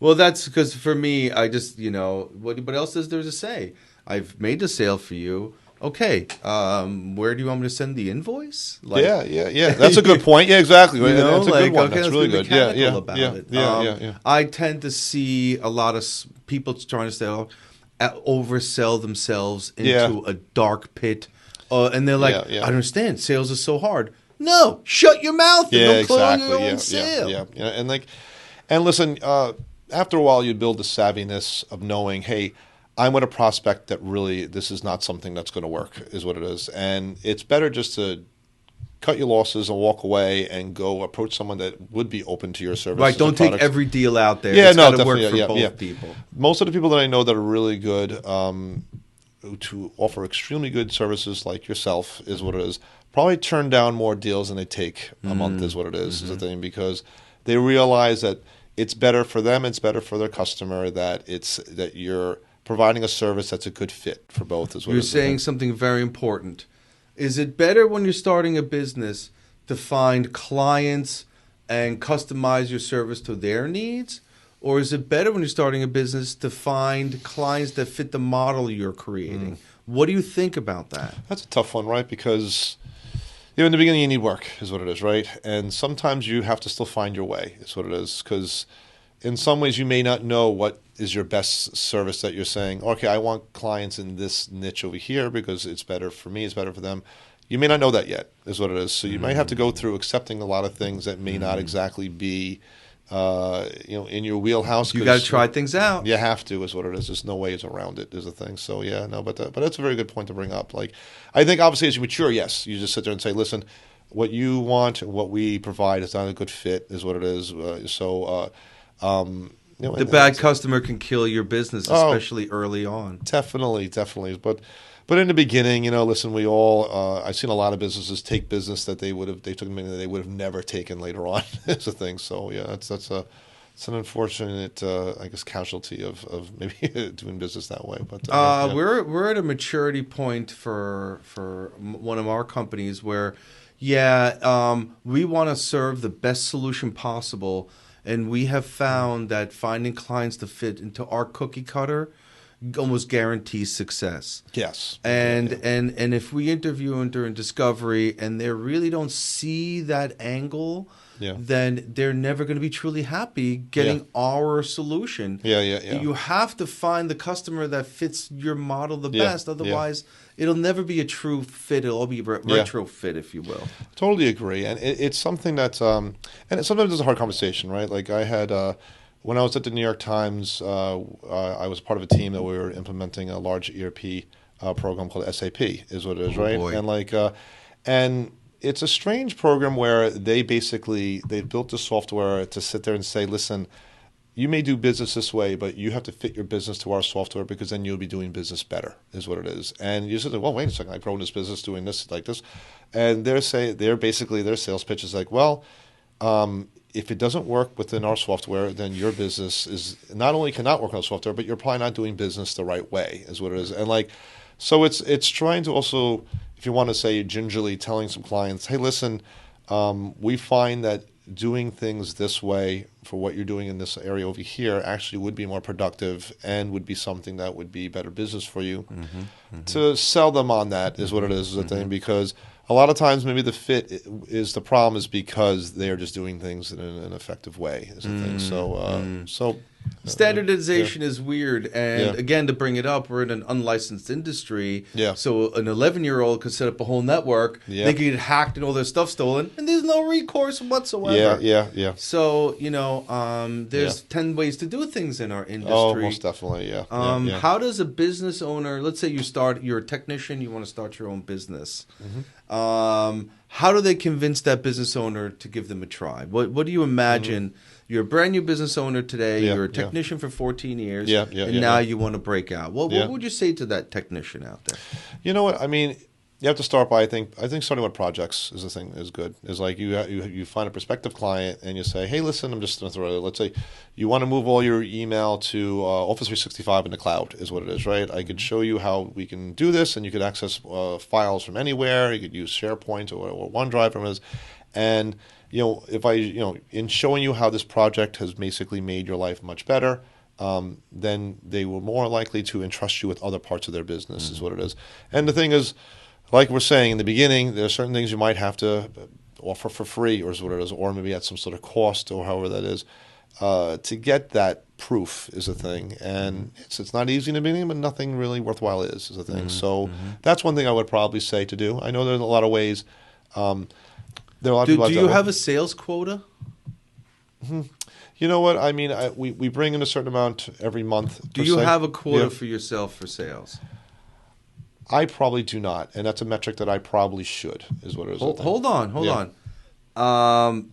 Well, that's because for me, I just what else is there to say? I've made the sale for you. Okay, where do you want me to send the invoice? Yeah. That's a good point. Yeah, exactly. That's a good one. Okay, that's really good. Yeah. I tend to see a lot of people trying to say, oversell themselves into a dark pit, and they're like, I don't understand. Sales is so hard. No, shut your mouth and don't close your own sale. Yeah. And listen, after a while, you build the savviness of knowing, hey, I'm with a prospect that really this is not something that's going to work, is what it is. And it's better just to cut your losses and walk away and go approach someone that would be open to your service. Right, don't take every deal out there. Yeah, it's no, definitely. Work for both people. Most of the people that I know that are really good to offer extremely good services like yourself is what it is. Probably turn down more deals than they take a month is what it is the thing, because they realize that it's better for them, it's better for their customer, that you're providing a service that's a good fit for both as well. You're saying something very important. Is it better when you're starting a business to find clients and customize your service to their needs? Or is it better when you're starting a business to find clients that fit the model you're creating? What do you think about that? That's a tough one, right? Because in the beginning you need work, is what it is, right? And sometimes you have to still find your way, is what it is. Because in some ways you may not know what is your best service that you're saying, okay, I want clients in this niche over here because it's better for me, it's better for them. You may not know that yet, is what it is. So you might have to go through accepting a lot of things that may not exactly be in your wheelhouse. You got to try things out. You have to, is what it is. There's no ways around it, is the thing. So yeah, no, but that's a very good point to bring up. Like, I think obviously as you mature, yes, you just sit there and say, listen, what you want and what we provide is not a good fit, is what it is. The bad customer can kill your business, especially early on. Definitely. But in the beginning, listen, we all I've seen a lot of businesses take business that they took money that they would have never taken later on. It's a thing. So yeah, it's an unfortunate I guess casualty of maybe doing business that way. But yeah. we're at a maturity point for one of our companies where we want to serve the best solution possible, and we have found that finding clients to fit into our cookie cutter almost guarantees success. Yes. And if we interview them during discovery and they really don't see that angle, then they're never going to be truly happy getting our solution. Yeah. You have to find the customer that fits your model the best. Otherwise, it'll never be a true fit. It'll all be retro fit, if you will. Totally agree. And it's something that's and sometimes it's a hard conversation, right? Like I had when I was at the New York Times, I was part of a team that we were implementing a large ERP program called SAP, is what it is, right? Boy. And and it's a strange program where they built the software to sit there and say, listen, you may do business this way, but you have to fit your business to our software because then you'll be doing business better, is what it is. And you say, well, wait a second, I've grown this business doing this like this. And their sales pitch is like, well, if it doesn't work within our software, then your business is not only cannot work on the software, but you're probably not doing business the right way, is what it is. And so it's trying to also, if you want to say gingerly, telling some clients, hey, listen, we find that doing things this way for what you're doing in this area over here actually would be more productive and would be something that would be better business for you. To sell them on that is what it is the thing, because a lot of times maybe the fit is the problem is because they are just doing things in an effective way is the thing. So standardization is weird. And again, to bring it up, we're in an unlicensed industry. So an 11-year-old could set up a whole network. They could get hacked and all their stuff stolen, and there's no recourse whatsoever. So, there's 10 ways to do things in our industry. Oh, most definitely, How does a business owner, let's say you're a technician, you want to start your own business. How do they convince that business owner to give them a try? What do you imagine? You're a brand new business owner today. You're a technician for 14 years. And now you want to break out. What would you say to that technician out there? You know what? I mean, you have to start by, I think starting with projects is the thing is good. Is like you find a prospective client and you say, hey, listen, I'm just going to throw it. Let's say you want to move all your email to Office 365 in the cloud is what it is, right? I could show you how we can do this, and you could access files from anywhere. You could use SharePoint or OneDrive from this. And, if in showing you how this project has basically made your life much better, then they were more likely to entrust you with other parts of their business is what it is. And the thing is, like we're saying in the beginning, there are certain things you might have to offer for free, or is what it is, or maybe at some sort of cost, or however that is, to get that proof is a thing. And it's not easy in the beginning, but nothing really worthwhile is a thing. So that's one thing I would probably say to do. I know there's a lot of ways. There are a lot of people. Do you have a sales quota? You know what? I mean, we bring in a certain amount every month. Do you have a quota for yourself for sales? I probably do not, and that's a metric that I probably should, is what it is. Hold on.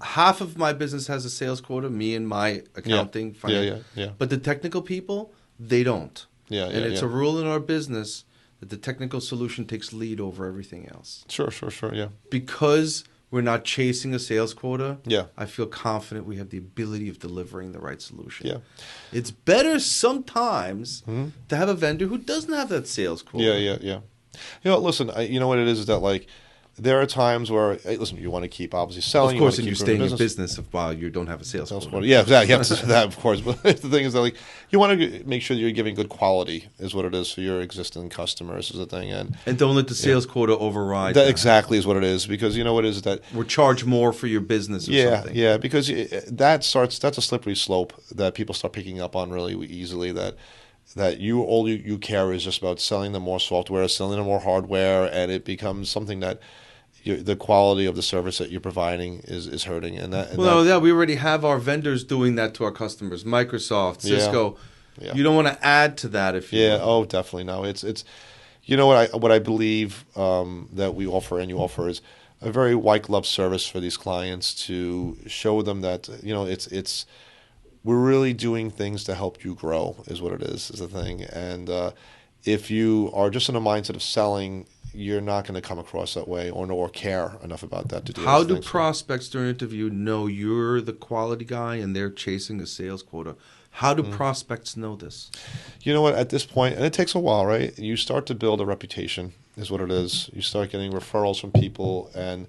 Half of my business has a sales quota, me and my accounting. But the technical people, they don't. And it's a rule in our business that the technical solution takes lead over everything else. Sure, yeah. Because we're not chasing a sales quota, I feel confident we have the ability of delivering the right solution. It's better sometimes to have a vendor who doesn't have that sales quota. Listen, you know what it is that, like, there are times where, hey, listen, you want to keep obviously selling. Of course, you and you're staying in business while you don't have a sales quota. Yeah, exactly. You have to do that, of course. But the thing is that, like, you want to make sure that you're giving good quality, is what it is, for your existing customers, is the thing. And don't let the sales quota override that. Exactly is what it is, because you know what it is that or charge more for your business or something. Yeah, because that's a slippery slope that people start picking up on really easily, that all you care is just about selling them more software, selling them more hardware, and it becomes something that the quality of the service that you're providing is hurting. We already have our vendors doing that to our customers. Microsoft, Cisco. Yeah. You don't want to add to that if you want. Oh, definitely. No, it's you know what I believe that we offer and you offer is a very white glove service for these clients, to show them that it's we're really doing things to help you grow, is what it is the thing. And if you are just in a mindset of selling, you're not going to come across that way or care enough about that to do. How do prospects during an interview know you're the quality guy and they're chasing a sales quota? How do prospects know this? You know what? At this point, and it takes a while, right? You start to build a reputation, is what it is. You start getting referrals from people and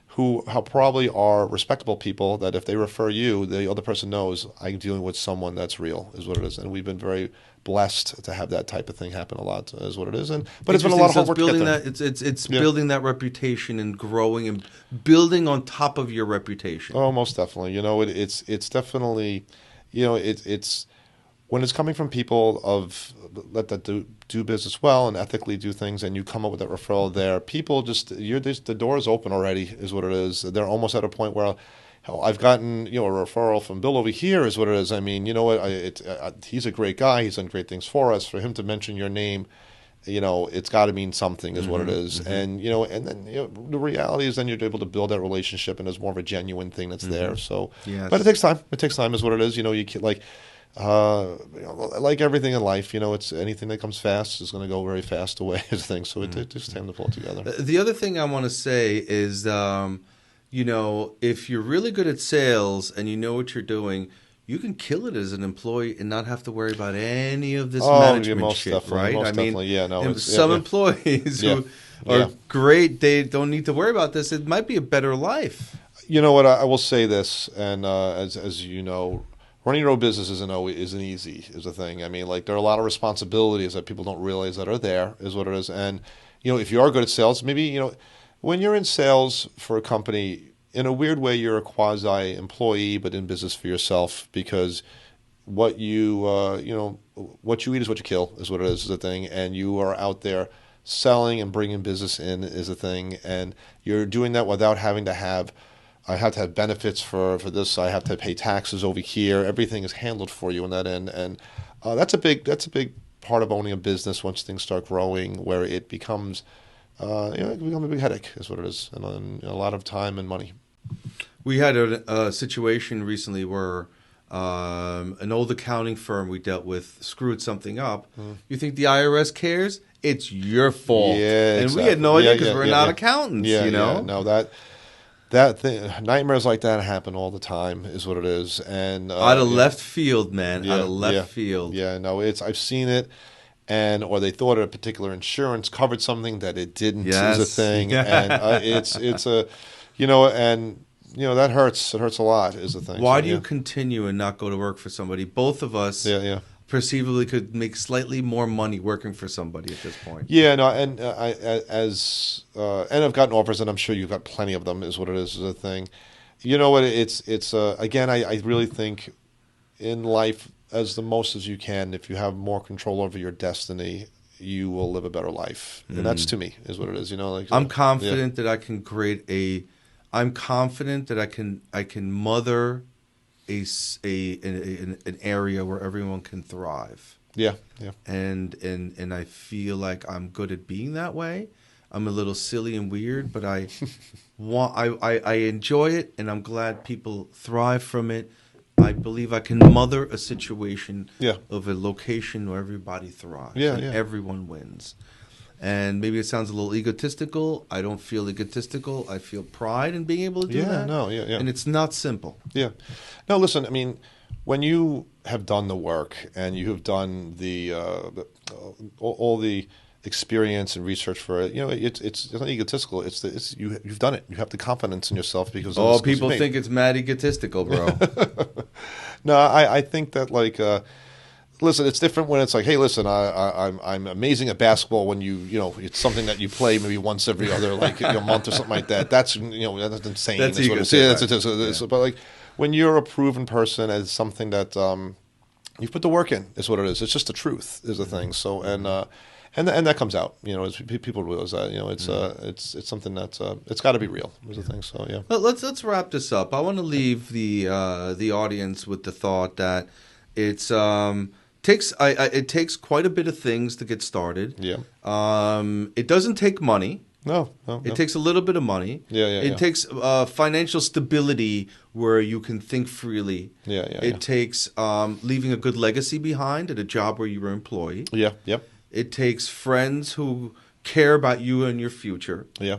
who probably are respectable people, that if they refer you, the other person knows I'm dealing with someone that's real, is what it is. And we've been very blessed to have that type of thing happen a lot, is what it is. But it's been a lot of hard work to get there. It's building that reputation and growing and building on top of your reputation. Oh, most definitely. It's definitely, it's when it's coming from people that do business well and ethically do things, and you come up with that referral there, people the door is open already, is what it is. They're almost at a point where, I've gotten a referral from Bill over here, is what it is. I mean, you know what? He's a great guy. He's done great things for us. For him to mention your name, it's got to mean something, is what it is. And and then the reality is, then you're able to build that relationship, and there's more of a genuine thing that's there. So, yes. But it takes time. It takes time, is what it is. You can, like everything in life, it's anything that comes fast is going to go very fast away, is the thing. So it takes time to pull it together. The other thing I want to say is, if you're really good at sales and you know what you're doing, you can kill it as an employee and not have to worry about any of this management shit, right? Some employees who are great, they don't need to worry about this. It might be a better life. You know what? I will say this, and as you know, running your own business isn't easy, is the thing. I mean, like, there are a lot of responsibilities that people don't realize that are there, is what it is. And if you are good at sales, maybe when you're in sales for a company, in a weird way, you're a quasi-employee, but in business for yourself, because what you what you eat is what you kill, is what it is the thing. And you are out there selling and bringing business in, is the thing. And you're doing that without having to have, I have to have benefits for this, I have to pay taxes over here. Everything is handled for you in that end. And that's a big part of owning a business once things start growing, where it becomes it can become a big headache, is what it is, and a lot of time and money. We had a situation recently where an old accounting firm we dealt with screwed something up. You think the IRS cares? It's your fault. Yeah, and we had no idea because we're not accountants. No, that thing, nightmares like that happen all the time, is what it is. And out of left field, man. Out of left field. Yeah, no, I've seen it. Or they thought a particular insurance covered something that it didn't, is a thing. And it's a, that hurts. It hurts a lot, is the thing. Why do you continue and not go to work for somebody? Both of us perceivably could make slightly more money working for somebody at this point. Yeah, no, and and I've gotten offers, and I'm sure you've got plenty of them, is what it is a thing. You know what? It's again, I really think in life, as the most as you can, if you have more control over your destiny, you will live a better life. And that's, to me, is what it is. I'm confident that I can create I'm confident that I can mother an area where everyone can thrive. Yeah. And I feel like I'm good at being that way. I'm a little silly and weird, but I enjoy it, and I'm glad people thrive from it. I believe I can mother a situation of a location where everybody thrives and everyone wins. And maybe it sounds a little egotistical. I don't feel egotistical. I feel pride in being able to do that. And it's not simple. Yeah. No, listen, I mean, when you have done the work and you have done all the experience and research for it. It's not egotistical. You've done it. You have the confidence in yourself because of the skills people you've made. think it's mad egotistical, bro. No, I think that listen, it's different when it's like, hey, listen, I'm amazing at basketball when it's something that you play maybe once every other month or something like that. That's that's insane. That's is what it is. egotistic, Yeah, but when you're a proven person as something that you've put the work in is what it is. It's just the truth is the thing. So and that comes out. As people realize that it's something that's it's got to be real is the thing. So yeah. Well, let's wrap this up. I want to leave the audience with the thought that it's it takes quite a bit of things to get started. Yeah. It doesn't take money. No. It takes a little bit of money. It takes financial stability where you can think freely. It takes leaving a good legacy behind at a job where you were an employee. Yep. It takes friends who care about you and your future. Yeah.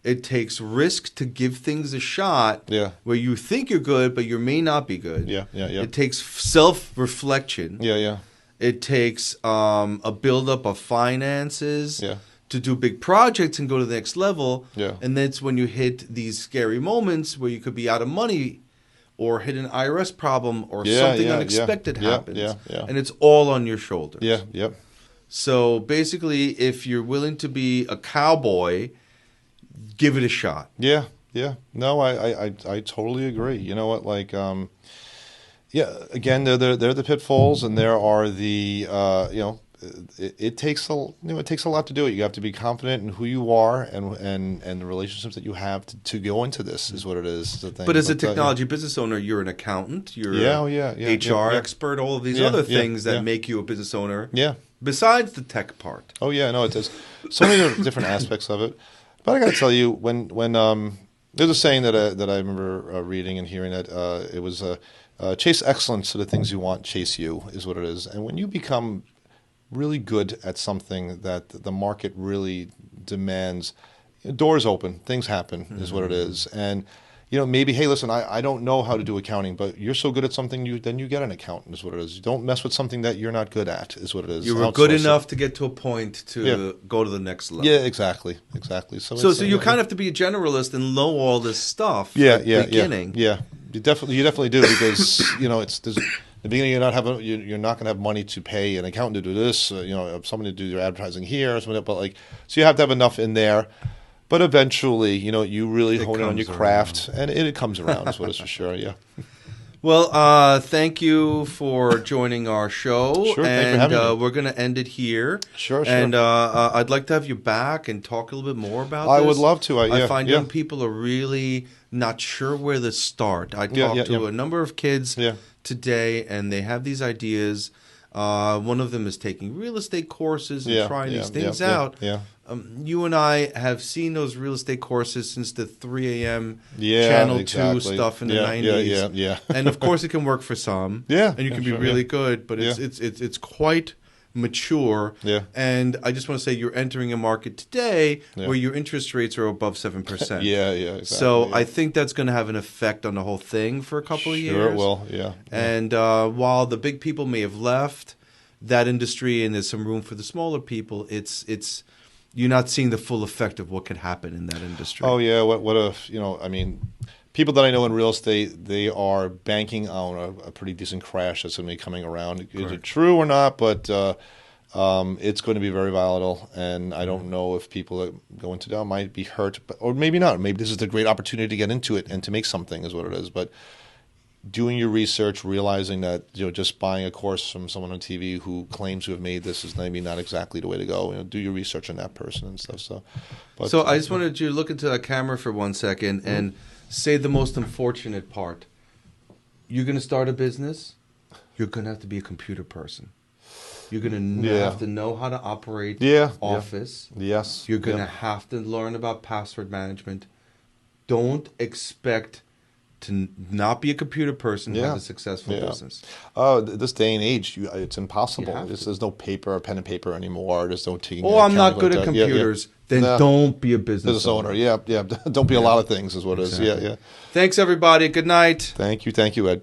It takes risk to give things a shot. Yeah. Where you think you're good, but you may not be good. Yeah. It takes self-reflection. Yeah. It takes a buildup of finances. Yeah. To do big projects and go to the next level. Yeah. And that's when you hit these scary moments where you could be out of money or hit an IRS problem or something unexpected happens. Yeah. And it's all on your shoulders. Yep. So basically, if you're willing to be a cowboy, give it a shot. Yeah. No, I totally agree. You know what? Again, there are the pitfalls, and there are the It takes a lot to do it. You have to be confident in who you are and the relationships that you have to go into this is what it is. The thing. But as a technology business owner, you're an accountant, you're an HR expert, all of these other things that make you a business owner. Yeah. Besides the tech part. Oh yeah, no, it does. So many different aspects of it. But I got to tell you, when there's a saying that I remember reading and hearing that it was chase excellence to the things you want, chase you is what it is. And when you become really good at something that the market really demands, doors open, things happen is what it is. And maybe, hey, listen, I don't know how to do accounting, but you're so good at something, then you get an accountant is what it is. You don't mess with something that you're not good at is what it is. You were good enough to get to a point to go to the next level. Yeah, exactly. So you kind of have to be a generalist and know all this stuff at the beginning. Yeah. You definitely do because there's in the beginning, you're not going to have money to pay an accountant to do this, someone to do your advertising here, or something. But so you have to have enough in there. But eventually, you really hone in on your craft, and it comes around. Is what it's for sure. Yeah. Well, thank you for joining our show. Sure, thanks for having me. We're going to end it here. Sure. And I'd like to have you back and talk a little bit more about this. I would love to. I find young people are really not sure where to start. I talked to a number of kids today, and they have these ideas. One of them is taking real estate courses and trying these things out. You and I have seen those real estate courses since the 3 a.m. Channel 2 stuff in the 90s. And of course, it can work for some. And you can be really good, but it's quite mature. And I just want to say you're entering a market today where your interest rates are above 7%. Exactly. So I think that's going to have an effect on the whole thing for a couple of years. Sure it will, And while the big people may have left that industry and there's some room for the smaller people, it's you're not seeing the full effect of what could happen in that industry. Oh yeah, what if people that I know in real estate, they are banking on a pretty decent crash that's going to be coming around. Correct. Is it true or not? But it's going to be very volatile, and I don't know if people that go into that might be hurt, or maybe not. Maybe this is a great opportunity to get into it and to make something is what it is. But doing your research, realizing that just buying a course from someone on TV who claims to have made this is maybe not exactly the way to go. Do your research on that person and stuff. So I just wanted you to look into that camera for 1 second and say the most unfortunate part. You're going to start a business. You're going to have to be a computer person. You're going to have to know how to operate Office. Yes. You're going to have to learn about password management. Don't expect to not be a computer person and have a successful business. Oh, this day and age, it's impossible. There's no paper or pen and paper anymore. There's no taking. I'm not good at computers. Then don't be a business owner. Yeah. Don't be a lot of things is what it is. Yeah. Thanks, everybody. Good night. Thank you, Ed.